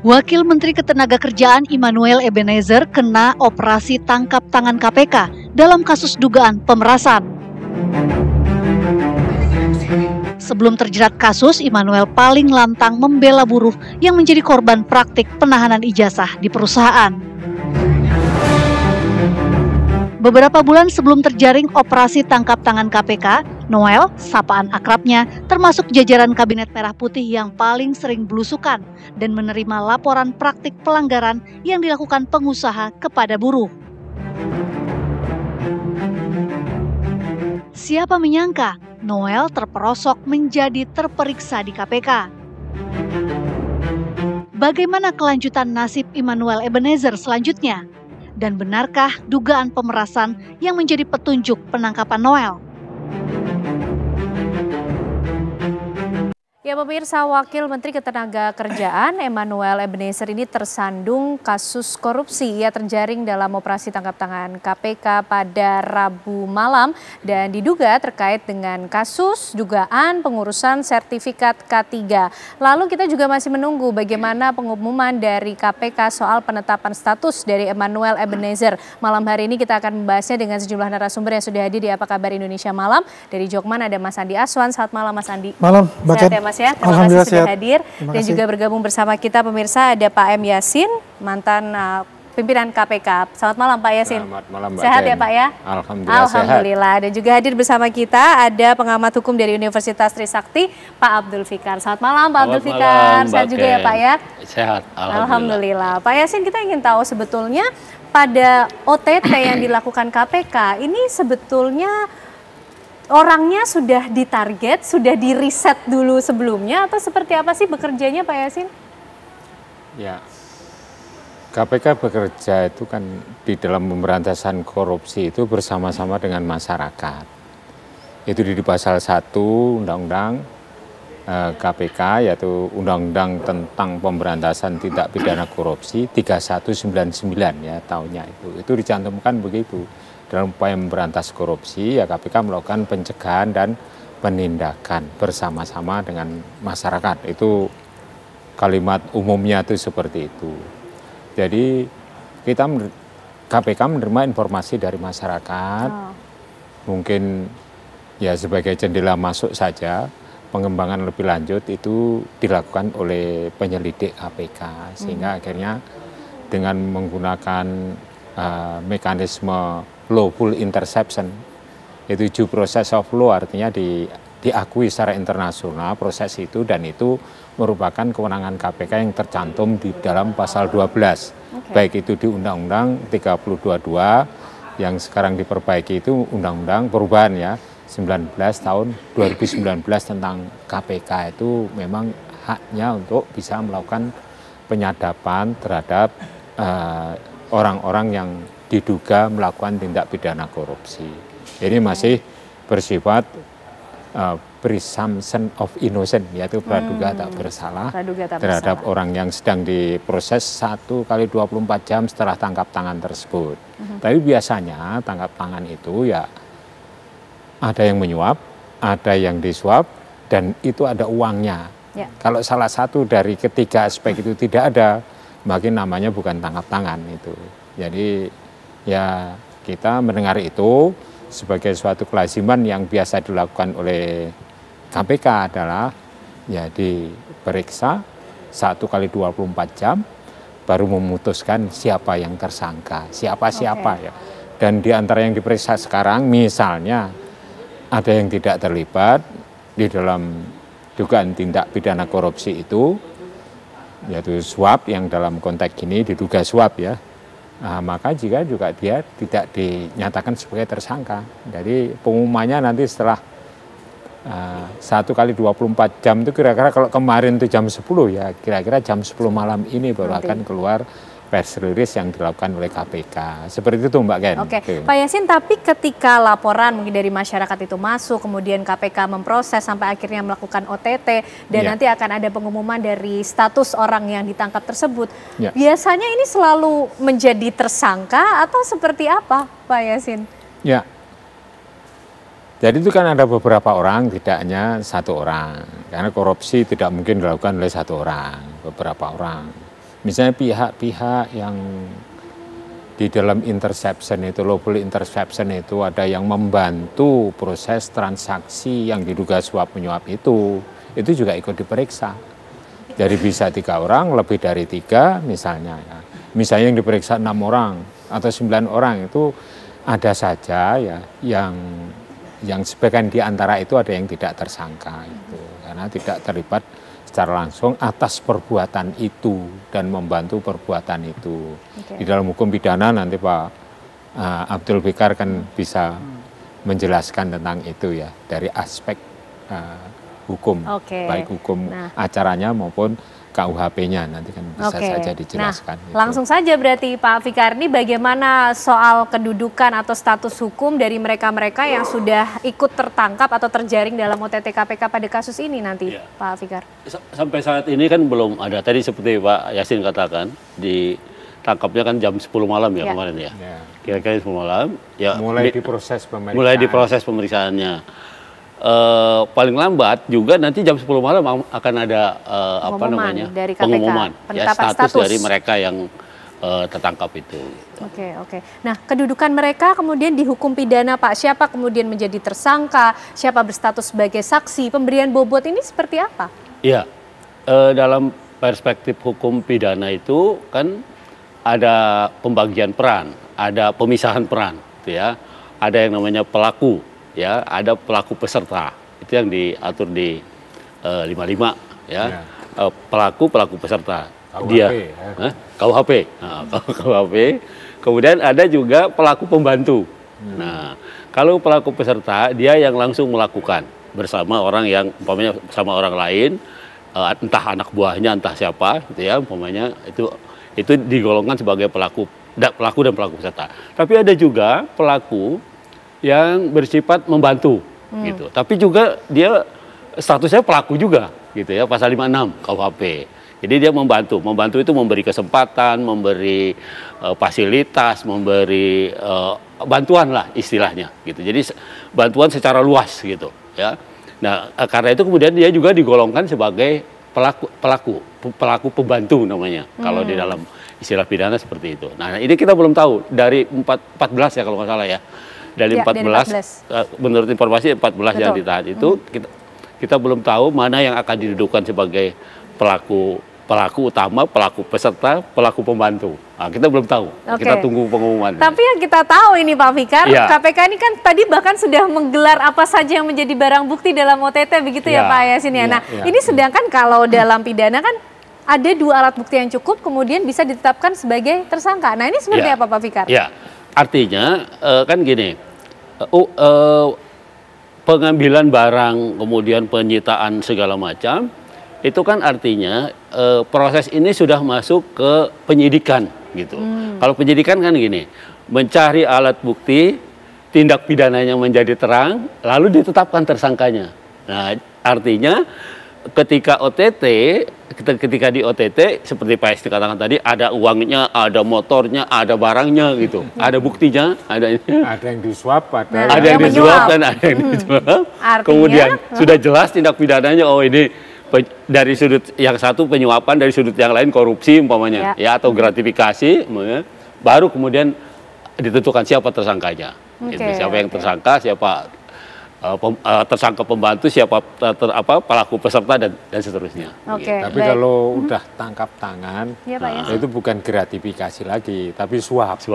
Wakil Menteri Ketenagakerjaan Immanuel Ebenezer kena operasi tangkap tangan KPK dalam kasus dugaan pemerasan. Sebelum terjerat kasus, Immanuel paling lantang membela buruh yang menjadi korban praktik penahanan ijazah di perusahaan. Beberapa bulan sebelum terjaring operasi tangkap tangan KPK, Noel, sapaan akrabnya, termasuk jajaran Kabinet Merah Putih yang paling sering belusukan dan menerima laporan praktik pelanggaran yang dilakukan pengusaha kepada buruh. Siapa menyangka Noel terperosok menjadi terperiksa di KPK. Bagaimana kelanjutan nasib Immanuel Ebenezer selanjutnya? Dan benarkah dugaan pemerasan yang menjadi petunjuk penangkapan Noel? Ya pemirsa, Wakil Menteri Ketenagakerjaan Immanuel Ebenezer ini tersandung kasus korupsi. Ia terjaring dalam operasi tangkap tangan KPK pada Rabu malam dan diduga terkait dengan kasus dugaan pengurusan sertifikat K3. Lalu kita juga masih menunggu bagaimana pengumuman dari KPK soal penetapan status dari Immanuel Ebenezer. Malam hari ini kita akan membahasnya dengan sejumlah narasumber yang sudah hadir di Apa Kabar Indonesia Malam. Dari Jokman ada Mas Andi Aswan. Selamat malam Mas Andi. Malam, sehat ya Mas ya, terima kasih sudah hadir. Dan juga bergabung bersama kita pemirsa ada Pak M. Yasin, mantan pimpinan KPK. Selamat malam Pak Yasin. Selamat malam Mbak Sehat Jen. ya Pak ya? Alhamdulillah sehat. Dan juga hadir bersama kita ada pengamat hukum dari Universitas Trisakti, Pak Abdul Fikar. Selamat malam Pak Abdul Fikar. Sehat juga ya Pak ya? Sehat, Alhamdulillah. Pak Yasin, kita ingin tahu sebetulnya pada OTT yang dilakukan KPK ini sebetulnya orangnya sudah ditarget, sudah diriset dulu sebelumnya atau seperti apa sih bekerjanya Pak Yasin? Ya, KPK bekerja itu kan di dalam pemberantasan korupsi itu bersama-sama dengan masyarakat. Itu di pasal 1 Undang-Undang KPK yaitu Undang-Undang tentang pemberantasan tindak pidana korupsi 3199 ya tahunnya itu dicantumkan begitu. Dalam upaya memberantas korupsi, ya KPK melakukan pencegahan dan penindakan bersama-sama dengan masyarakat. Itu kalimat umumnya itu seperti itu. Jadi KPK menerima informasi dari masyarakat, mungkin ya sebagai jendela masuk saja, pengembangan lebih lanjut itu dilakukan oleh penyelidik KPK. Sehingga akhirnya dengan menggunakan mekanisme lawful interception, itu due process of law, artinya diakui secara internasional proses itu, dan itu merupakan kewenangan KPK yang tercantum di dalam pasal 12, baik itu di Undang-Undang 32.2 yang sekarang diperbaiki itu Undang-Undang perubahan ya 19 tahun 2019 tentang KPK, itu memang haknya untuk bisa melakukan penyadapan terhadap orang-orang yang diduga melakukan tindak pidana korupsi. Ini masih bersifat presumption of innocent, yaitu praduga tak bersalah terhadap orang yang sedang diproses 1 kali 24 jam setelah tangkap tangan tersebut. Tapi biasanya tangkap tangan itu ya ada yang menyuap, ada yang disuap, dan itu ada uangnya. Ya. Kalau salah satu dari ketiga aspek itu tidak ada, maka namanya bukan tangkap tangan itu. Jadi ya kita mendengar itu sebagai suatu kelaziman yang biasa dilakukan oleh KPK adalah ya diperiksa 1 kali 24 jam baru memutuskan siapa yang tersangka, siapa ya. Dan di antara yang diperiksa sekarang misalnya ada yang tidak terlibat di dalam dugaan tindak pidana korupsi itu, yaitu suap yang dalam konteks ini diduga suap ya. Nah, maka jika juga dia tidak dinyatakan sebagai tersangka. Jadi pengumumannya nanti setelah 1 kali 24 jam itu kira-kira kalau kemarin itu jam 10 ya kira-kira jam 10 malam ini baru akan keluar press release yang dilakukan oleh KPK. Seperti itu Mbak Ken. Oke, Pak Yasin, tapi ketika laporan mungkin dari masyarakat itu masuk, kemudian KPK memproses sampai akhirnya melakukan OTT, dan nanti akan ada pengumuman dari status orang yang ditangkap tersebut. Biasanya ini selalu menjadi tersangka atau seperti apa Pak Yasin? Ya, jadi itu kan ada beberapa orang, tidak hanya satu orang. Karena korupsi tidak mungkin dilakukan oleh satu orang, beberapa orang. Misalnya pihak-pihak yang di dalam interception itu, lawful interception itu ada yang membantu proses transaksi yang diduga suap menyuap itu juga ikut diperiksa. Jadi bisa 3 orang, lebih dari 3 misalnya. Ya. Misalnya yang diperiksa 6 orang atau 9 orang itu ada saja ya yang sebagian di antara itu ada yang tidak tersangka itu karena tidak terlibat secara langsung atas perbuatan itu dan membantu perbuatan itu. Di dalam hukum pidana nanti Pak Abdul Fikar kan bisa menjelaskan tentang itu ya dari aspek hukum, baik hukum acaranya maupun KUHP-nya nanti kan bisa saja dijelaskan. Nah, langsung saja berarti Pak Fikar, ini bagaimana soal kedudukan atau status hukum dari mereka-mereka yang sudah ikut tertangkap atau terjaring dalam OTT KPK pada kasus ini nanti, Pak Fikar? Sampai saat ini kan belum ada. Tadi seperti Pak Yasin katakan, ditangkapnya kan jam 10 malam ya kemarin ya. Kira-kira 10 malam. Ya, mulai diproses pemeriksaan. Mulai diproses pemeriksaannya. Paling lambat juga nanti jam 10 malam akan ada dari KPK, pengumuman ya, status dari mereka yang tertangkap itu. Oke. Nah, kedudukan mereka kemudian dihukum pidana, Pak. Siapa kemudian menjadi tersangka, siapa berstatus sebagai saksi, pemberian bobot ini seperti apa? Iya, dalam perspektif hukum pidana itu kan ada pembagian peran, ada pemisahan peran, gitu ya. Ada yang namanya pelaku. Ya, ada pelaku peserta, itu yang diatur di 55 ya. Pelaku peserta KUHP, dia KUHP. Nah, KUHP. Kemudian ada juga pelaku pembantu. Nah, kalau pelaku peserta dia yang langsung melakukan bersama orang yang umpamanya sama orang lain, entah anak buahnya entah siapa gitu ya, umpamanya itu digolongkan sebagai pelaku dan pelaku peserta. Tapi ada juga pelaku yang bersifat membantu gitu. Tapi juga dia statusnya pelaku juga gitu ya, pasal 56 KUHP. Jadi dia membantu. Membantu itu memberi kesempatan, memberi fasilitas, memberi bantuan lah istilahnya gitu. Jadi bantuan secara luas gitu ya. Nah, karena itu kemudian dia juga digolongkan sebagai pelaku pembantu namanya. Kalau di dalam istilah pidana seperti itu. Nah, ini kita belum tahu dari 14 ya kalau nggak salah ya. Dari 14, menurut informasi 14 yang ditahan itu kita belum tahu mana yang akan didudukan sebagai pelaku utama, pelaku peserta, pelaku pembantu. Nah, kita belum tahu. Kita tunggu pengumuman. Tapi yang kita tahu ini Pak Fikar, KPK ini kan tadi bahkan sudah menggelar apa saja yang menjadi barang bukti dalam OTT begitu ya Pak Yasin ya. Nah, ini sedangkan kalau dalam pidana kan ada 2 alat bukti yang cukup kemudian bisa ditetapkan sebagai tersangka. Nah, ini seperti apa Pak Fikar? Ya, artinya kan gini. Pengambilan barang, kemudian penyitaan segala macam, itu kan artinya proses ini sudah masuk ke penyidikan gitu. Kalau penyidikan kan gini, mencari alat bukti, tindak pidananya menjadi terang, lalu ditetapkan tersangkanya. Nah, artinya ketika di OTT seperti Pak Esti katakan tadi, ada uangnya, ada motornya, ada barangnya gitu, ada buktinya, ada yang disuap, ada yang disuap dan ada yang disuap. Kemudian sudah jelas tindak pidananya, oh ini dari sudut yang satu penyuapan, dari sudut yang lain korupsi umpamanya ya atau gratifikasi, baru kemudian ditentukan siapa tersangkanya. Gitu. Siapa yang tersangka, siapa tersangka pembantu, siapa pelaku peserta dan seterusnya. Tapi kalau udah tangkap tangan, itu bukan gratifikasi lagi, tapi suap.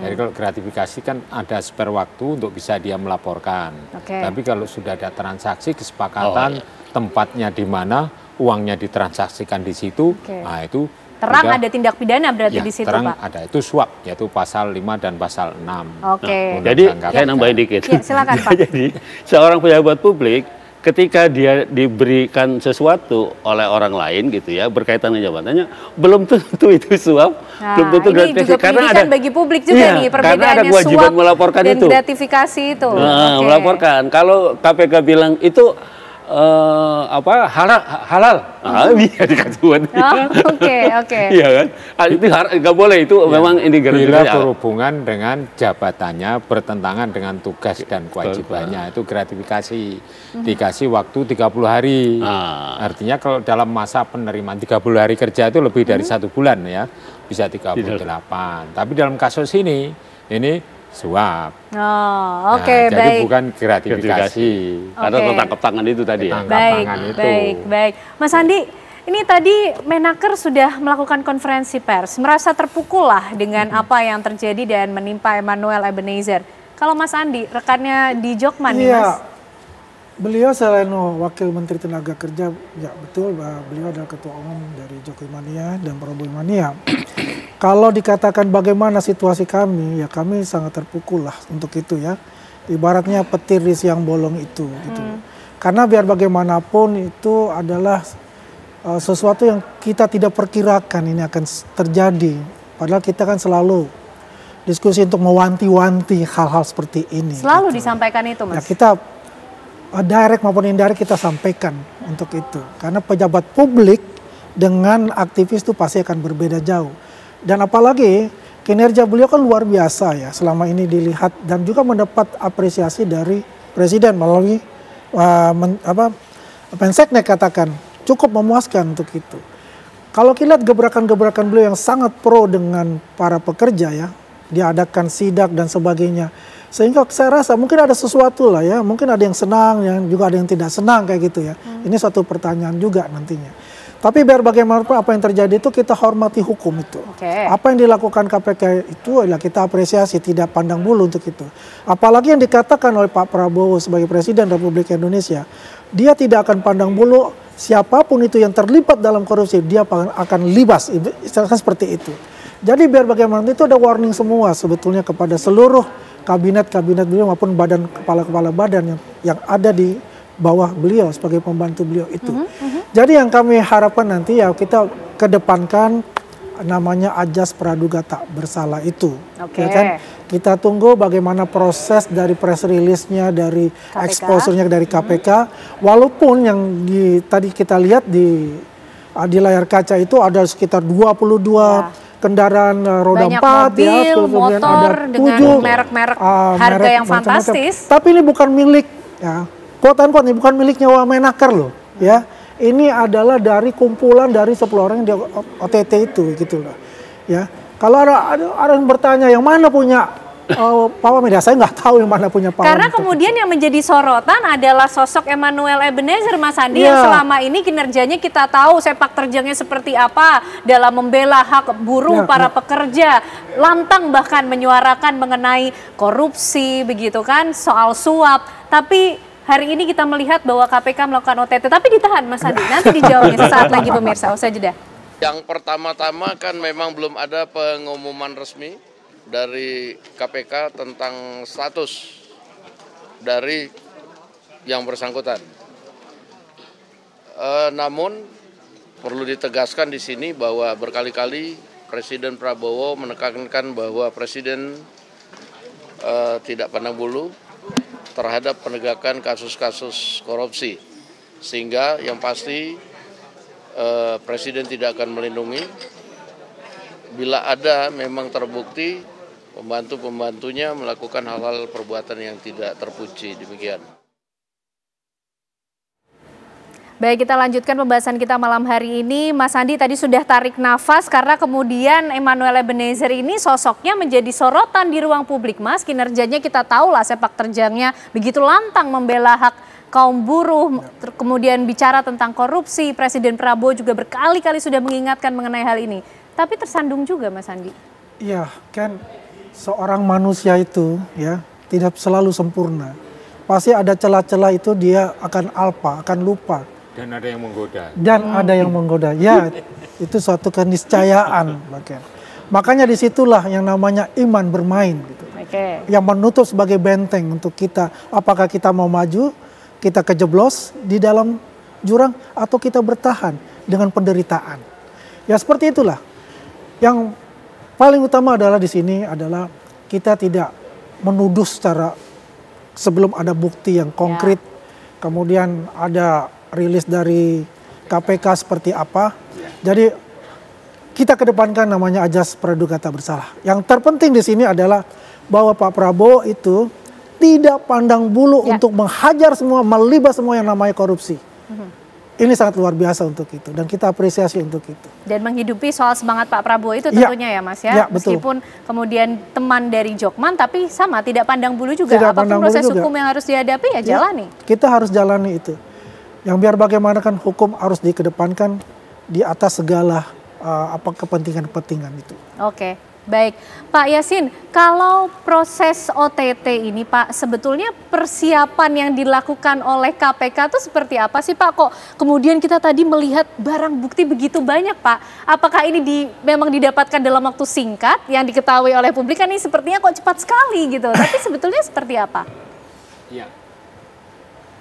Jadi kalau gratifikasi kan ada spare waktu untuk bisa dia melaporkan. Tapi kalau sudah ada transaksi, kesepakatan tempatnya di mana, uangnya ditransaksikan di situ, nah itu terang ada tindak pidana berarti di situ terang Pak? Ada, itu suap, yaitu pasal 5 dan pasal 6. Jadi saya nambahin dikit. Silakan Pak. Jadi seorang pejabat publik ketika dia diberikan sesuatu oleh orang lain gitu ya, berkaitan dengan jabatannya, belum tentu itu suap, belum tentu gratifikasi. Karena ada bagi publik juga nih perbedaannya suap melaporkan dan itu. Gratifikasi itu. Melaporkan. Kalau KPK bilang itu halal. Bisa dikasih buat. Oke. Iya kan? Itu nggak boleh, itu memang ini bila berhubungan dengan jabatannya bertentangan dengan tugas dan kewajibannya, itu gratifikasi. Dikasih waktu 30 hari. Artinya kalau dalam masa penerimaan 30 hari kerja itu lebih dari 1 bulan ya, bisa 38. Tapi dalam kasus ini suap. Oke, jadi baik. Bukan gratifikasi. Ada tangkap tangan itu tadi ya. Baik. Mas Andi, ini tadi Menaker sudah melakukan konferensi pers, merasa terpukul lah dengan apa yang terjadi dan menimpa Emmanuel Ebenezer. Kalau Mas Andi, rekannya di Jokman nih Mas. Beliau selain Wakil Menteri Tenaga Kerja, ya betul, beliau adalah Ketua Umum dari Jokowi Mania dan Prabowo Mania. Kalau dikatakan bagaimana situasi kami, ya kami sangat terpukul lah untuk itu ya. Ibaratnya petir di siang bolong itu. Gitu. Karena biar bagaimanapun itu adalah sesuatu yang kita tidak perkirakan ini akan terjadi. Padahal kita kan selalu diskusi untuk mewanti-wanti hal-hal seperti ini. Selalu disampaikan itu Mas? Ya kita direct maupun indirect kita sampaikan untuk itu. Karena pejabat publik dengan aktivis itu pasti akan berbeda jauh. Dan apalagi kinerja beliau kan luar biasa ya selama ini dilihat dan juga mendapat apresiasi dari Presiden melalui Menseknek katakan cukup memuaskan untuk itu. Kalau kita lihat gebrakan-gebrakan beliau yang sangat pro dengan para pekerja ya, diadakan sidak dan sebagainya. Sehingga saya rasa mungkin ada sesuatu lah ya, mungkin ada yang senang, yang juga ada yang tidak senang kayak gitu ya. Ini suatu pertanyaan juga nantinya. Tapi biar bagaimanapun apa yang terjadi itu kita hormati hukum itu. Apa yang dilakukan KPK itu adalah kita apresiasi, tidak pandang bulu untuk itu. Apalagi yang dikatakan oleh Pak Prabowo sebagai Presiden Republik Indonesia, dia tidak akan pandang bulu siapapun itu yang terlibat dalam korupsi, dia akan libas, istilahnya seperti itu. Jadi biar bagaimanapun itu ada warning semua sebetulnya kepada seluruh kabinet-kabinet beliau maupun badan kepala-kepala badan yang ada di bawah beliau sebagai pembantu beliau itu. Jadi yang kami harapkan nanti ya kita kedepankan namanya ajas praduga tak bersalah itu. Ya kan? Kita tunggu bagaimana proses dari press release-nya, dari exposure-nya dari KPK. Walaupun yang tadi kita lihat di layar kaca itu ada sekitar 22 kendaraan roda 4 mobil, ya, kemudian motor ada 7 dengan merek-merek harga yang fantastis. Tapi ini bukan milik ya, quote-unquote ini bukan miliknya Menaker loh ya. Ini adalah dari kumpulan dari 10 orang yang di OTT itu gitu loh. Ya. Kalau ada yang bertanya yang mana punya Pak Wamedia, saya nggak tahu yang mana punya Pak. Karena kemudian yang menjadi sorotan adalah sosok Emmanuel Ebenezer Mas Andi yang selama ini kinerjanya kita tahu sepak terjangnya seperti apa dalam membela hak buruh para pekerja, lantang bahkan menyuarakan mengenai korupsi begitu kan, soal suap. Tapi hari ini kita melihat bahwa KPK melakukan OTT, tapi ditahan Mas Andi. Nanti dijawabnya sesaat lagi pemirsa, usai jeda. Yang pertama-tama kan memang belum ada pengumuman resmi dari KPK tentang status dari yang bersangkutan. Namun perlu ditegaskan di sini bahwa berkali-kali Presiden Prabowo menekankan bahwa Presiden tidak pandang bulu terhadap penegakan kasus-kasus korupsi, sehingga yang pasti Presiden tidak akan melindungi bila ada memang terbukti pembantu-pembantunya melakukan hal-hal perbuatan yang tidak terpuji. Demikian. Baik, kita lanjutkan pembahasan kita malam hari ini. Mas Andi tadi sudah tarik nafas karena kemudian Emmanuel Ebenezer ini sosoknya menjadi sorotan di ruang publik, Mas. Kinerjanya kita tahu lah, sepak terjangnya begitu lantang membela hak kaum buruh, kemudian bicara tentang korupsi. Presiden Prabowo juga berkali-kali sudah mengingatkan mengenai hal ini. Tapi tersandung juga Mas Andi. Iya, kan seorang manusia itu ya tidak selalu sempurna. Pasti ada celah-celah itu dia akan akan lupa. Dan ada yang menggoda. Ada yang menggoda. Ya, itu suatu keniscayaan. Makanya disitulah yang namanya iman bermain. Gitu. Yang menutup sebagai benteng untuk kita. Apakah kita mau maju, kita kejeblos di dalam jurang, atau kita bertahan dengan penderitaan. Ya seperti itulah. Yang paling utama adalah di sini adalah kita tidak menuduh secara sebelum ada bukti yang konkret. kemudian ada rilis dari KPK seperti apa. Jadi kita kedepankan namanya ajas praduga tak bersalah. Yang terpenting di sini adalah bahwa Pak Prabowo itu tidak pandang bulu untuk menghajar semua, melibas semua yang namanya korupsi. Ini sangat luar biasa untuk itu dan kita apresiasi untuk itu. Dan menghidupi soal semangat Pak Prabowo itu tentunya ya Mas ya. Meskipun kemudian teman dari Jokman tapi sama tidak pandang bulu juga. Apapun proses hukum yang harus dihadapi ya jalani. Kita harus jalani itu. Yang biar bagaimana kan hukum harus dikedepankan di atas segala kepentingan-kepentingan itu. Oke. Baik, Pak Yasin, kalau proses OTT ini Pak, sebetulnya persiapan yang dilakukan oleh KPK itu seperti apa sih Pak? Kok kemudian kita tadi melihat barang bukti begitu banyak Pak? Apakah ini memang didapatkan dalam waktu singkat yang diketahui oleh publik? Kan ini sepertinya kok cepat sekali gitu, tapi sebetulnya seperti apa? Iya,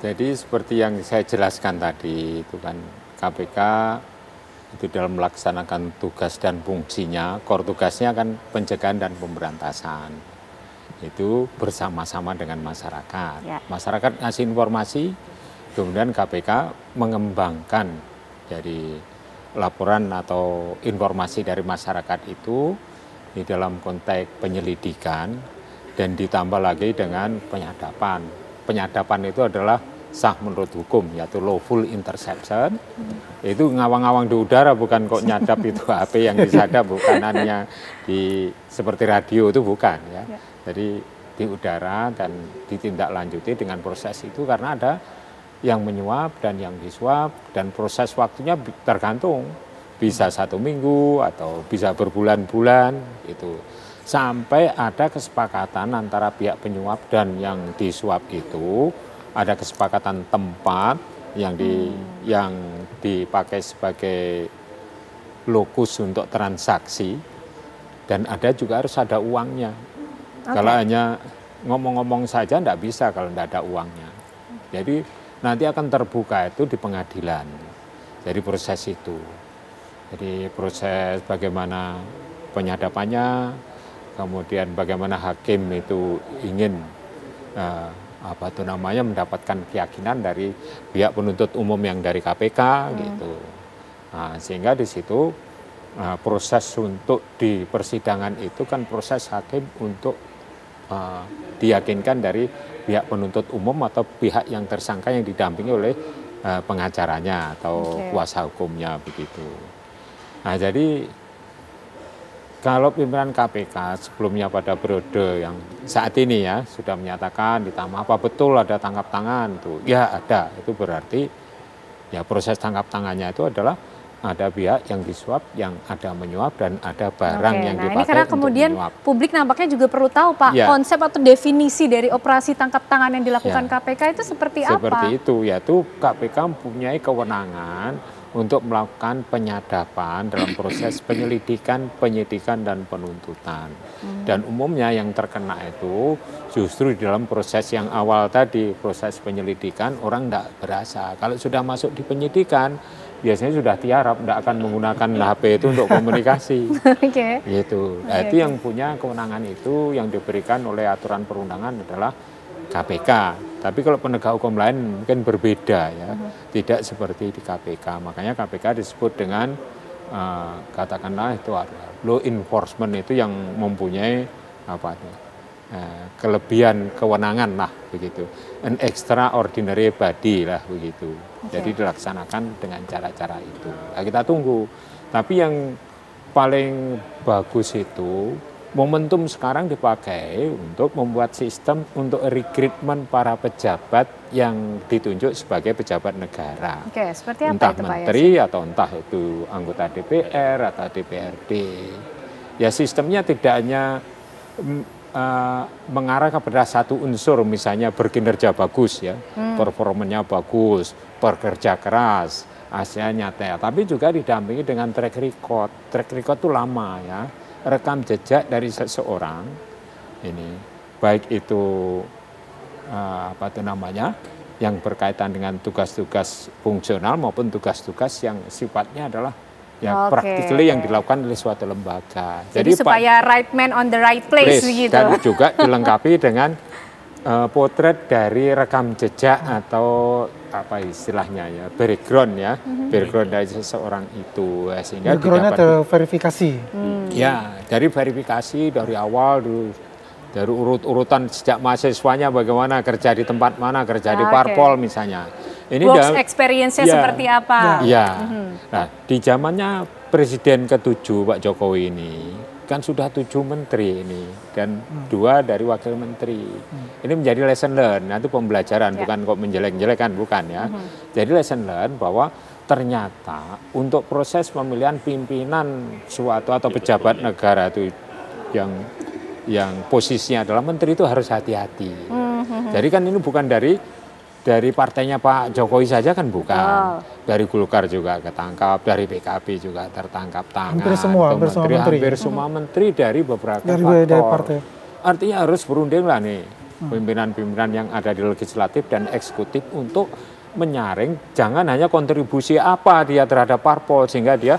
jadi seperti yang saya jelaskan tadi itu kan KPK itu dalam melaksanakan tugas dan fungsinya, core tugasnya kan pencegahan dan pemberantasan. Itu bersama-sama dengan masyarakat. Masyarakat ngasih informasi, kemudian KPK mengembangkan dari laporan atau informasi dari masyarakat itu di dalam konteks penyelidikan dan ditambah lagi dengan penyadapan. Penyadapan itu adalah sah menurut hukum, yaitu lawful interception. Itu ngawang-ngawang di udara, bukan kok nyadap itu HP yang disadap, bukan hanya seperti radio itu bukan ya. Jadi di udara dan ditindaklanjuti dengan proses itu karena ada yang menyuap dan yang disuap dan proses waktunya tergantung bisa 1 minggu atau bisa berbulan-bulan itu sampai ada kesepakatan antara pihak penyuap dan yang disuap itu. Ada kesepakatan tempat yang dipakai sebagai lokus untuk transaksi dan ada juga harus ada uangnya. Kalau hanya ngomong-ngomong saja enggak bisa kalau enggak ada uangnya. Jadi nanti akan terbuka itu di pengadilan. Jadi proses itu. Jadi proses bagaimana penyadapannya, kemudian bagaimana hakim itu ingin mendapatkan keyakinan dari pihak penuntut umum yang dari KPK gitu. Nah, sehingga di situ proses untuk di persidangan itu kan proses hakim untuk diyakinkan dari pihak penuntut umum atau pihak yang tersangka yang didampingi oleh pengacaranya atau kuasa hukumnya begitu. Nah, jadi kalau pimpinan KPK sebelumnya pada periode yang saat ini ya sudah menyatakan ditambah apa betul ada tangkap tangan tuh ya ada, itu berarti ya proses tangkap tangannya itu adalah ada pihak yang disuap, yang ada menyuap dan ada barang yang dipakai ini karena kemudian menyuap. Publik nampaknya juga perlu tahu Pak konsep atau definisi dari operasi tangkap tangan yang dilakukan KPK itu seperti apa? Seperti itu, yaitu KPK mempunyai kewenangan untuk melakukan penyadapan dalam proses penyelidikan, penyidikan, dan penuntutan. Dan umumnya yang terkena itu justru di dalam proses yang awal tadi, proses penyelidikan orang tidak berasa. Kalau sudah masuk di penyidikan, biasanya sudah tiarap, tidak akan menggunakan HP itu untuk komunikasi. Gitu. Nah, itu yang punya kewenangan itu yang diberikan oleh aturan perundangan adalah KPK. Tapi kalau penegak hukum lain mungkin berbeda ya, tidak seperti di KPK. Makanya KPK disebut dengan katakanlah itu ada law enforcement itu yang mempunyai kelebihan kewenangan lah begitu, an extraordinary body lah begitu. Jadi dilaksanakan dengan cara-cara itu. Nah, kita tunggu. Tapi yang paling bagus itu momentum sekarang dipakai untuk membuat sistem untuk rekrutmen para pejabat yang ditunjuk sebagai pejabat negara. Seperti apa entah itu, menteri Pak atau entah itu anggota DPR atau DPRD. Ya sistemnya tidak hanya mengarah kepada satu unsur, misalnya berkinerja bagus ya, performanya bagus, bekerja keras, hasilnya nyata, tapi juga didampingi dengan track record. Track record itu lama ya. Rekam jejak dari seseorang ini baik itu yang berkaitan dengan tugas-tugas fungsional maupun tugas-tugas yang sifatnya adalah practically yang dilakukan oleh suatu lembaga. Jadi supaya right man on the right place gitu. Dan juga dilengkapi dengan potret dari rekam jejak atau apa istilahnya ya, background ya, background dari seseorang itu, sehingga backgroundnya terverifikasi. Ya, dari verifikasi dari awal dulu, dari urut-urutan sejak mahasiswanya bagaimana, kerja di tempat mana, kerja di parpol misalnya. Ini works experience-nya seperti apa? Ya, nah di zamannya Presiden ke-7 Pak Jokowi ini kan sudah 7 menteri ini dan 2 dari wakil menteri. Ini menjadi lesson learn, nah, itu pembelajaran, bukan kok menjelek-jelekan, bukan ya. Jadi lesson learn bahwa ternyata untuk proses pemilihan pimpinan suatu atau pejabat negara itu yang posisinya adalah menteri itu harus hati-hati. Jadi kan ini bukan dari partainya Pak Jokowi saja kan bukan, dari Golkar juga ketangkap, dari PKB juga tertangkap tangan, hampir semua menteri dari beberapa partai. Artinya harus berunding lah nih pimpinan-pimpinan yang ada di legislatif dan eksekutif untuk menyaring, jangan hanya kontribusi apa dia terhadap parpol sehingga dia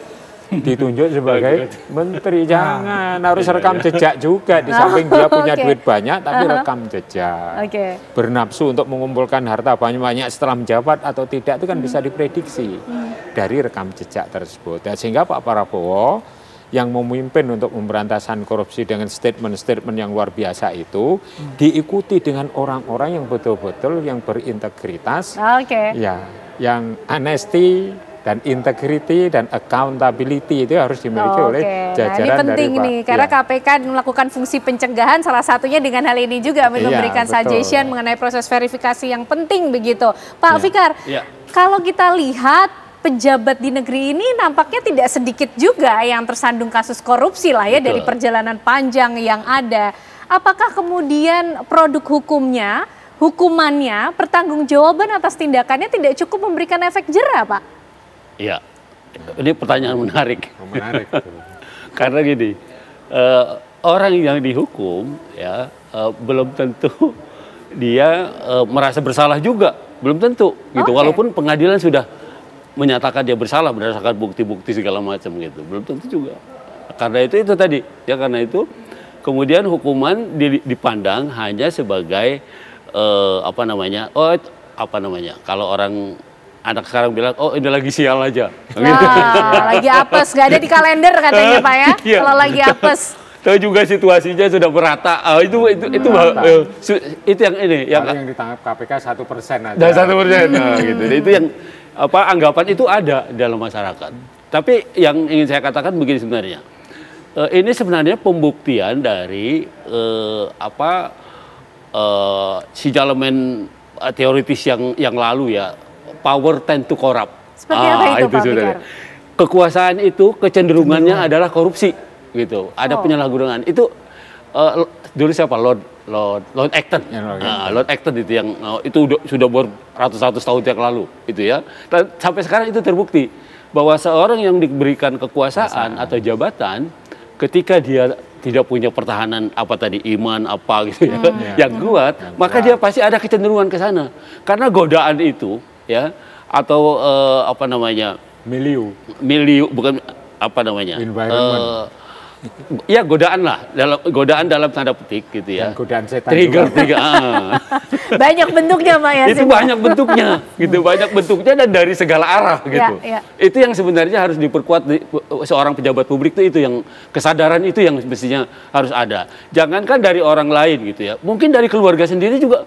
ditunjuk sebagai menteri, jangan, harus rekam jejak juga, di samping dia punya duit banyak tapi rekam jejak. Bernafsu untuk mengumpulkan harta banyak setelah menjabat atau tidak itu kan bisa diprediksi dari rekam jejak tersebut. Dan sehingga Pak Prabowo yang memimpin untuk pemberantasan korupsi dengan statement-statement yang luar biasa itu diikuti dengan orang-orang yang betul-betul yang berintegritas, ya, yang honesty dan integrity dan accountability itu harus dimiliki oleh jajaran. Ini penting dari nih, karena KPK melakukan fungsi pencegahan, salah satunya dengan hal ini juga memberikan suggestion mengenai proses verifikasi yang penting begitu. Pak Fikar, kalau kita lihat pejabat di negeri ini nampaknya tidak sedikit juga yang tersandung kasus korupsi lah ya, dari perjalanan panjang yang ada. Apakah kemudian produk hukumannya, pertanggungjawaban atas tindakannya tidak cukup memberikan efek jera, Pak? Iya, ini pertanyaan menarik. Karena gini, orang yang dihukum ya belum tentu dia merasa bersalah juga, belum tentu gitu. Walaupun pengadilan sudah menyatakan dia bersalah berdasarkan bukti-bukti segala macam gitu, belum tentu juga. Karena itu tadi ya, karena itu kemudian hukuman dipandang hanya sebagai kalau orang anak sekarang bilang, oh ini lagi sial aja. Lagi apes, nggak ada di kalender katanya Pak ya, kalau lagi apes. Tahu juga situasinya sudah merata. Itu yang ini. Yang ditangkap KPK 1% aja. Dan 1%, gitu. Itu yang anggapan itu ada dalam masyarakat. Tapi yang ingin saya katakan begini sebenarnya. Ini sebenarnya pembuktian dari signalement teoritis yang lalu ya. Power tend to corrupt. Seperti apa itu Pak Fikar? Kekuasaan itu kecenderungannya adalah korupsi, gitu. Ada penyalahgunaan. Itu dulu siapa? Lord Acton. Lord Acton itu yang itu sudah beratus-ratus tahun yang lalu, itu ya. Dan sampai sekarang itu terbukti bahwa seorang yang diberikan kekuasaan atau jabatan, ketika dia tidak punya pertahanan iman gitu ya, yang kuat, maka dia pasti ada kecenderungan ke sana. Karena godaan itu ya, atau milieu bukan ya godaan dalam tanda petik gitu ya, godaan setan trigger banyak bentuknya Pak ya, itu banyak bentuknya gitu, banyak bentuknya dan dari segala arah gitu. Itu yang sebenarnya harus diperkuat seorang pejabat publik itu yang kesadaran itu yang mestinya harus ada. Jangankan dari orang lain gitu ya, mungkin dari keluarga sendiri juga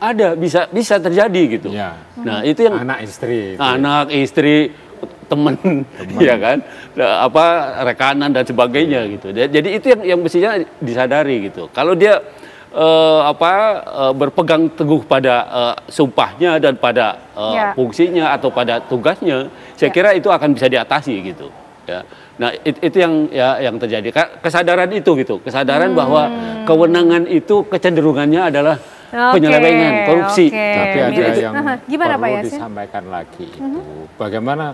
ada, bisa terjadi gitu. Nah itu yang anak istri teman ya kan, rekanan dan sebagainya gitu. Jadi itu yang mestinya disadari gitu. Kalau dia berpegang teguh pada sumpahnya dan pada fungsinya atau pada tugasnya, saya kira itu akan bisa diatasi gitu ya. Nah itu yang terjadi, kesadaran itu gitu, kesadaran bahwa kewenangan itu kecenderungannya adalah penyelewengan, korupsi. Tapi ada yang perlu disampaikan lagi itu, bagaimana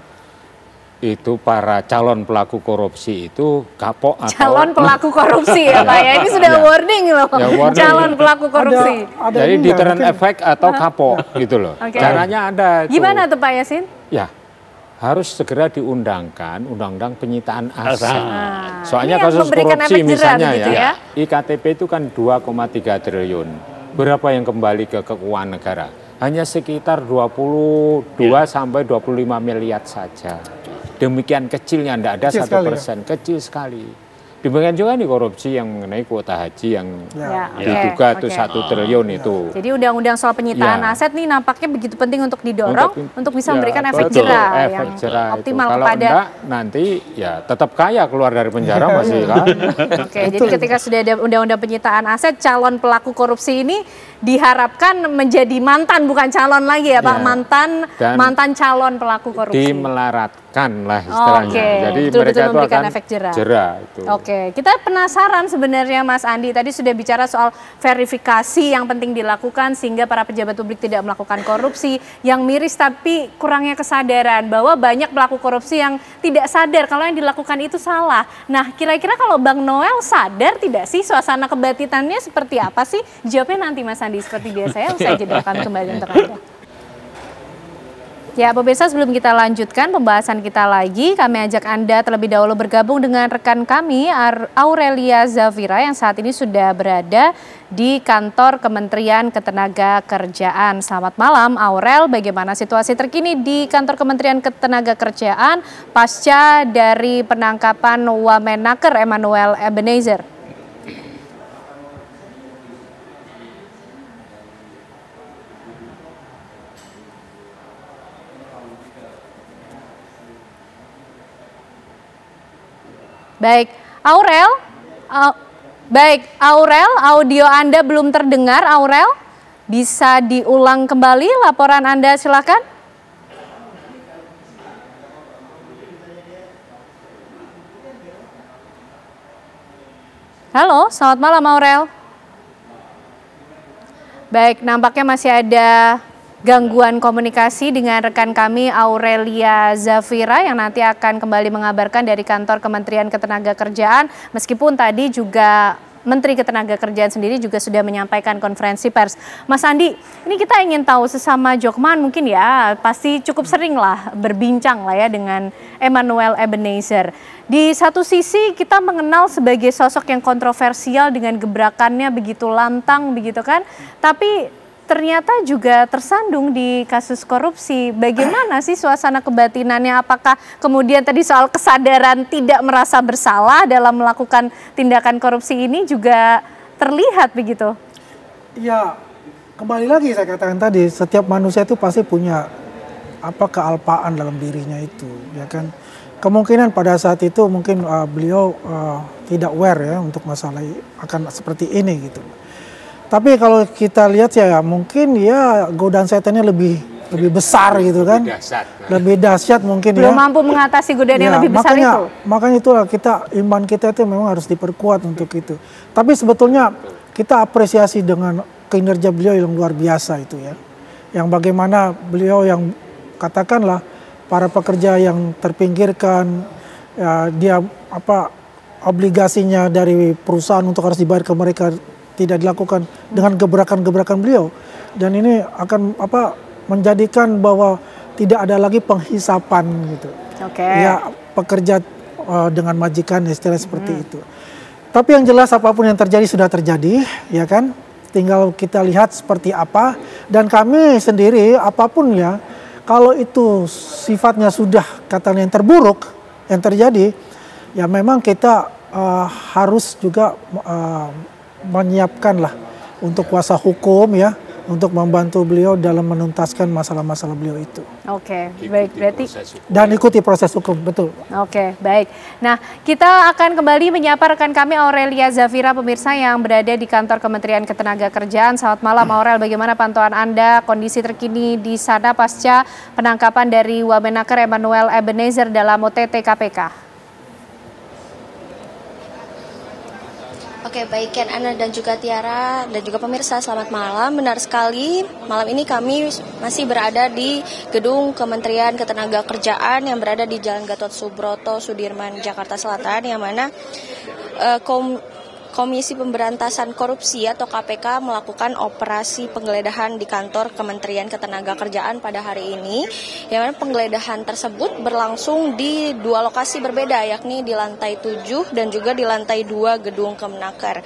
itu para calon pelaku korupsi itu kapok atau calon pelaku korupsi ya Pak ya, ini sudah warning loh, calon pelaku korupsi. Jadi deterrent effect atau kapok gitu loh. Caranya ada. Gimana tuh Pak Yasin? Ya, harus segera diundangkan undang-undang penyitaan aset. Soalnya kasus korupsi misalnya ya, IKTP itu kan 2,3 triliun. berapa yang kembali ke keuangan negara? Hanya sekitar 22 sampai 25 miliar saja. Demikian kecilnya, tidak ada 1%, kecil sekali. Demikian juga nih korupsi yang mengenai kuota haji yang diduga itu 1 triliun itu. Jadi undang-undang soal penyitaan aset nih nampaknya begitu penting untuk didorong untuk bisa memberikan efek jerah yang optimal itu. Kalau enggak, nanti ya tetap kaya keluar dari penjara masih kan. Jadi ketika sudah ada undang-undang penyitaan aset, calon pelaku korupsi ini diharapkan menjadi mantan, bukan calon lagi ya Pak, mantan calon pelaku korupsi. Dimelaratkan lah istilahnya. Jadi mereka itu akan efek jerah itu. Kita penasaran sebenarnya Mas Andi, tadi sudah bicara soal verifikasi yang penting dilakukan sehingga para pejabat publik tidak melakukan korupsi, yang miris tapi kurangnya kesadaran bahwa banyak pelaku korupsi yang tidak sadar kalau yang dilakukan itu salah. Nah, kira-kira kalau Bang Noel sadar tidak sih suasana kebatitannya seperti apa sih? Jawabnya nanti Mas Andi seperti biasa ya, usai jeda kami kembali untuk Anda. Ya, pemirsa, sebelum kita lanjutkan pembahasan kita lagi, kami ajak Anda terlebih dahulu bergabung dengan rekan kami, Aurelia Zafira, yang saat ini sudah berada di kantor Kementerian Ketenagakerjaan. Selamat malam, Aurel. Bagaimana situasi terkini di kantor Kementerian Ketenagakerjaan pasca dari penangkapan Wamenaker Emmanuel Ebenezer? Baik, Aurel, audio Anda belum terdengar, Aurel. Bisa diulang kembali laporan Anda, silakan. Halo, selamat malam Aurel. Baik, nampaknya masih ada gangguan komunikasi dengan rekan kami Aurelia Zafira yang nanti akan kembali mengabarkan dari kantor Kementerian Ketenagakerjaan, meskipun tadi juga Menteri Ketenagakerjaan sendiri juga sudah menyampaikan konferensi pers. Mas Andi, ini kita ingin tahu sesama Jokman mungkin ya, pasti cukup sering lah berbincang lah ya dengan Emmanuel Ebenezer. Di satu sisi kita mengenal sebagai sosok yang kontroversial dengan gebrakannya begitu lantang begitu kan, tapi ternyata juga tersandung di kasus korupsi. Bagaimana sih suasana kebatinannya? Apakah kemudian tadi soal kesadaran tidak merasa bersalah dalam melakukan tindakan korupsi ini juga terlihat begitu? Ya, kembali lagi saya katakan tadi, setiap manusia itu pasti punya kealpaan dalam dirinya itu, ya kan? Kemungkinan pada saat itu mungkin beliau tidak aware ya untuk masalah akan seperti ini gitu. Tapi kalau kita lihat ya mungkin ya godaan setannya lebih besar gitu kan. Lebih dahsyat mungkin. Belum mampu mengatasi godaan yang lebih besar itu. Makanya itulah iman kita itu memang harus diperkuat untuk itu. Tapi sebetulnya kita apresiasi dengan kinerja beliau yang luar biasa itu ya. Yang bagaimana beliau yang katakanlah para pekerja yang terpinggirkan, ya, dia obligasinya dari perusahaan untuk harus dibayar ke mereka tidak dilakukan dengan gebrakan-gebrakan beliau, dan ini akan menjadikan bahwa tidak ada lagi penghisapan gitu. Ya, pekerja dengan majikan istilah seperti itu. Tapi yang jelas apapun yang terjadi sudah terjadi, ya kan? Tinggal kita lihat seperti apa, dan kami sendiri apapun ya, kalau itu sifatnya sudah katanya yang terburuk yang terjadi, ya memang kita harus juga menyiapkanlah untuk kuasa hukum ya, untuk membantu beliau dalam menuntaskan masalah-masalah beliau itu. Oke, baik, berarti dan ikuti proses hukum, betul. Oke, baik. Nah, kita akan kembali menyapa rekan kami Aurelia Zafira, pemirsa yang berada di kantor Kementerian Ketenagakerjaan. Selamat malam Aurel, bagaimana pantauan Anda, kondisi terkini di sana pasca penangkapan dari Wamenaker Emmanuel Ebenezer dalam OTT KPK? Oke, baik Ken, Ana dan juga Tiara dan juga pemirsa, selamat malam. Benar sekali, malam ini kami masih berada di gedung Kementerian Ketenagakerjaan yang berada di Jalan Gatot Subroto, Sudirman, Jakarta Selatan, yang mana Komisi Pemberantasan Korupsi atau KPK melakukan operasi penggeledahan di kantor Kementerian Ketenagakerjaan pada hari ini, yang mana penggeledahan tersebut berlangsung di dua lokasi berbeda, yakni di lantai 7 dan juga di lantai 2 gedung Kemenaker.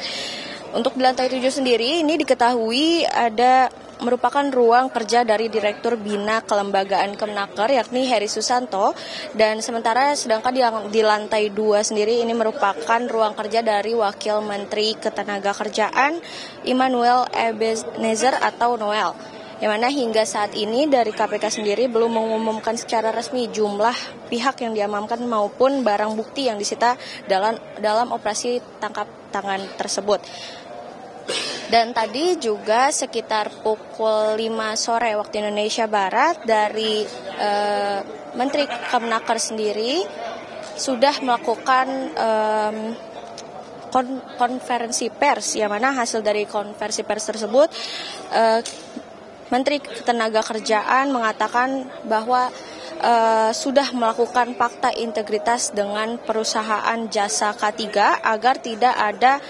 Untuk di lantai 7 sendiri ini diketahui ada merupakan ruang kerja dari Direktur Bina Kelembagaan Kemenaker yakni Heri Susanto, dan sementara sedangkan yang di lantai 2 sendiri ini merupakan ruang kerja dari Wakil Menteri Ketenagakerjaan Immanuel Ebenezer atau Noel. Yang mana hingga saat ini dari KPK sendiri belum mengumumkan secara resmi jumlah pihak yang diamankan maupun barang bukti yang disita dalam operasi tangkap tangan tersebut. Dan tadi juga sekitar pukul 5 sore waktu Indonesia Barat dari Menteri Kemenaker sendiri sudah melakukan konferensi pers, yang mana hasil dari konferensi pers tersebut Menteri Ketenagakerjaan mengatakan bahwa sudah melakukan fakta integritas dengan perusahaan jasa K3 agar tidak ada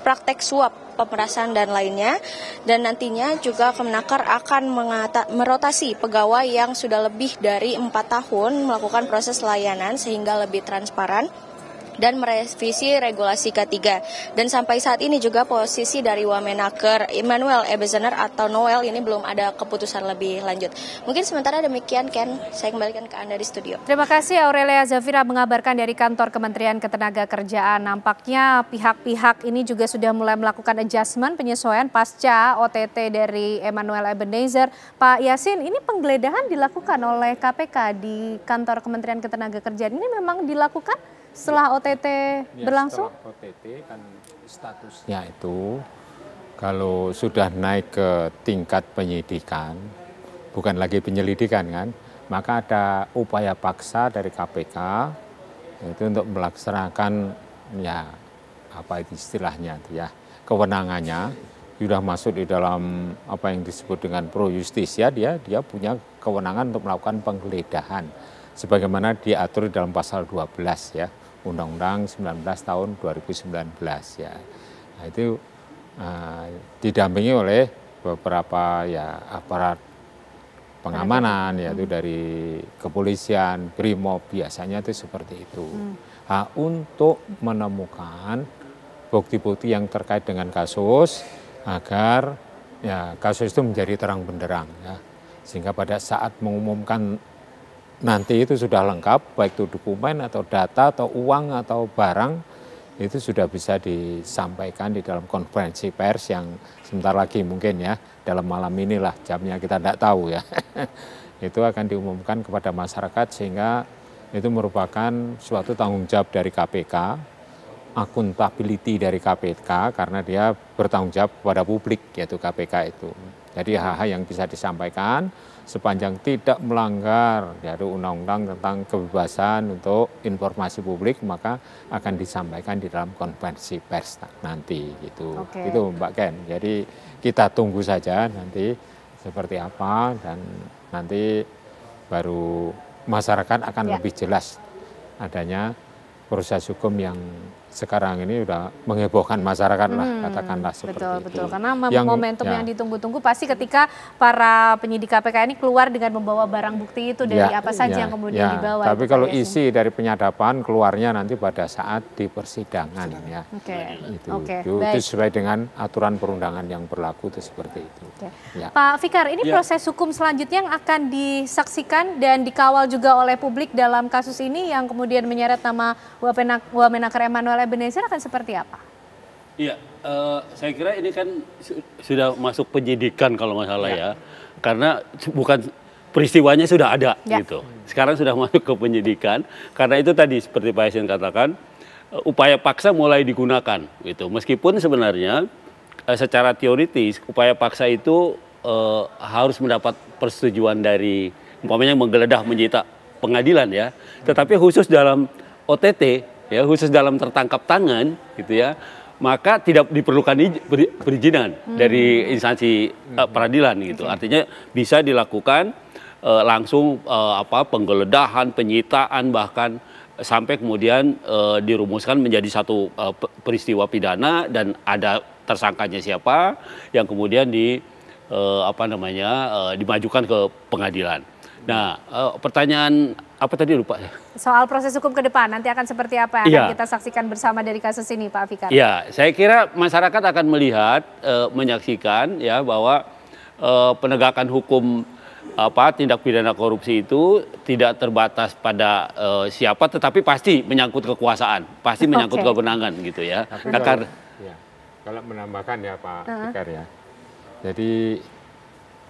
praktek suap, pemerasan dan lainnya, dan nantinya juga Kemenaker akan merotasi pegawai yang sudah lebih dari 4 tahun melakukan proses layanan sehingga lebih transparan dan merevisi regulasi K3. Dan sampai saat ini juga posisi dari Wamenaker Immanuel Ebenezer atau Noel ini belum ada keputusan lebih lanjut. Mungkin sementara demikian, Ken, saya kembalikan ke Anda di studio. Terima kasih Aurelia Zafira mengabarkan dari kantor Kementerian Ketenagakerjaan. Nampaknya pihak-pihak ini juga sudah mulai melakukan adjustment, penyesuaian pasca OTT dari Immanuel Ebenezer. Pak Yasin, ini penggeledahan dilakukan oleh KPK di kantor Kementerian Ketenagakerjaan. Ini memang dilakukan setelah OTT berlangsung? Setelah OTT kan statusnya itu kalau sudah naik ke tingkat penyidikan, bukan lagi penyelidikan kan, maka ada upaya paksa dari KPK itu untuk melaksanakan ya apa itu istilahnya itu ya, kewenangannya sudah masuk di dalam apa yang disebut dengan pro justisia, dia punya kewenangan untuk melakukan penggeledahan sebagaimana diatur dalam pasal 12 ya. Undang-Undang 19 tahun 2019 ya. Nah, itu didampingi oleh beberapa ya aparat pengamanan yaitu dari kepolisian, BRIMOB biasanya itu seperti itu. Nah, untuk menemukan bukti-bukti yang terkait dengan kasus agar ya kasus itu menjadi terang benderang ya. Sehingga pada saat mengumumkan nanti itu sudah lengkap, baik itu dokumen atau data atau uang atau barang, itu sudah bisa disampaikan di dalam konferensi pers yang sebentar lagi mungkin ya, dalam malam inilah jamnya kita tidak tahu ya. Itu akan diumumkan kepada masyarakat sehingga itu merupakan suatu tanggung jawab dari KPK, akuntability dari KPK karena dia bertanggung jawab kepada publik yaitu KPK itu. Jadi hal-hal yang bisa disampaikan sepanjang tidak melanggar yaitu undang-undang tentang kebebasan untuk informasi publik maka akan disampaikan di dalam konferensi pers nanti gitu. Oke. Itu Mbak Ken. Jadi kita tunggu saja nanti seperti apa dan nanti baru masyarakat akan lebih jelas adanya proses hukum yang sekarang ini udah menghebohkan masyarakat lah, katakanlah seperti itu. Betul, karena momentum yang ditunggu-tunggu pasti ketika para penyidik KPK ini keluar dengan membawa barang bukti itu dari apa saja yang kemudian dibawa. Tapi kalau isi dari penyadapan keluarnya nanti pada saat di persidangan ya. Itu sesuai dengan aturan perundangan yang berlaku itu seperti itu. Ya. Pak Fikar, ini proses hukum selanjutnya yang akan disaksikan dan dikawal juga oleh publik dalam kasus ini yang kemudian menyeret nama Wamenaker Immanuel Ebenezer akan seperti apa? Iya, saya kira ini kan sudah masuk penyidikan kalau nggak salah ya. Karena bukan peristiwanya sudah ada gitu. Sekarang sudah masuk ke penyidikan. Karena itu tadi seperti Pak Yasin katakan, upaya paksa mulai digunakan gitu. Meskipun sebenarnya secara teoritis upaya paksa itu harus mendapat persetujuan dari umpamanya menggeledah menyita pengadilan ya. Tetapi khusus dalam OTT ya, khusus dalam tertangkap tangan gitu ya, maka tidak diperlukan perizinan dari instansi peradilan gitu. Artinya bisa dilakukan langsung penggeledahan, penyitaan bahkan sampai kemudian dirumuskan menjadi satu peristiwa pidana dan ada tersangkanya siapa yang kemudian dimajukan ke pengadilan. Nah, pertanyaan Apa tadi lupa ya? Soal proses hukum ke depan nanti akan seperti apa yang akan kita saksikan bersama dari kasus ini, Pak Fikar? Ya, saya kira masyarakat akan melihat, menyaksikan ya bahwa penegakan hukum tindak pidana korupsi itu tidak terbatas pada siapa, tetapi pasti menyangkut kekuasaan, pasti menyangkut kewenangan gitu ya. Kalau menambahkan ya Pak Fikar ya, jadi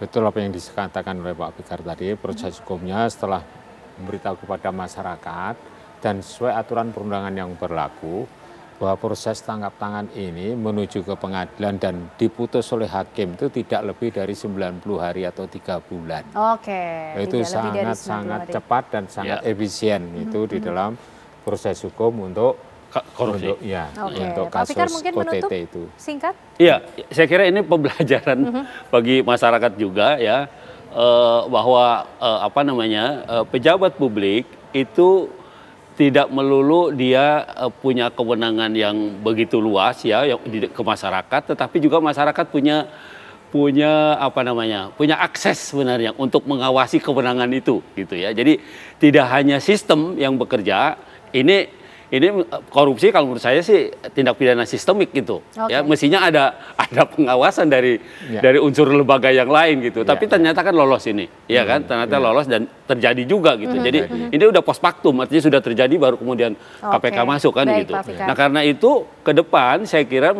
betul apa yang dikatakan oleh Pak Fikar tadi, proses hukumnya setelah memberitahu kepada masyarakat dan sesuai aturan perundangan yang berlaku bahwa proses tangkap tangan ini menuju ke pengadilan dan diputus oleh hakim itu tidak lebih dari 90 hari atau 3 bulan. Oke. Itu sangat cepat dan sangat efisien itu di dalam proses hukum untuk korupsi. Untuk kasus OTT itu. Singkat? Iya, saya kira ini pembelajaran bagi masyarakat juga ya. Bahwa pejabat publik itu tidak melulu dia punya kewenangan yang begitu luas ya ke masyarakat, tetapi juga masyarakat punya akses sebenarnya untuk mengawasi kewenangan itu gitu ya. Jadi tidak hanya sistem yang bekerja, ini korupsi kalau menurut saya sih tindak pidana sistemik gitu. Ya, mestinya ada pengawasan dari unsur lembaga yang lain gitu. Tapi ternyata kan lolos ini. Ya kan? Ternyata lolos dan terjadi juga gitu. Jadi ini udah post factum, artinya sudah terjadi baru kemudian KPK masuk kan gitu. Nah, karena itu ke depan saya kira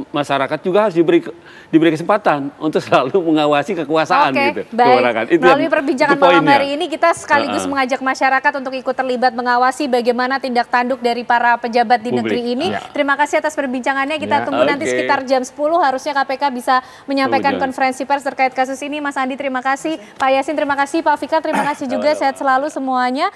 masyarakat juga harus diberi kesempatan untuk selalu mengawasi kekuasaan gitu. Baik. Melalui perbincangan malam hari ini kita sekaligus mengajak masyarakat untuk ikut terlibat mengawasi bagaimana tindak tanduk dari para pejabat di negeri ini. Terima kasih atas perbincangannya. Kita tunggu nanti sekitar jam 10 harusnya KPK bisa menyampaikan konferensi pers terkait kasus ini. Mas Andi terima kasih, Pak Yasin terima kasih, Pak Fikar terima kasih juga, sehat selalu semuanya.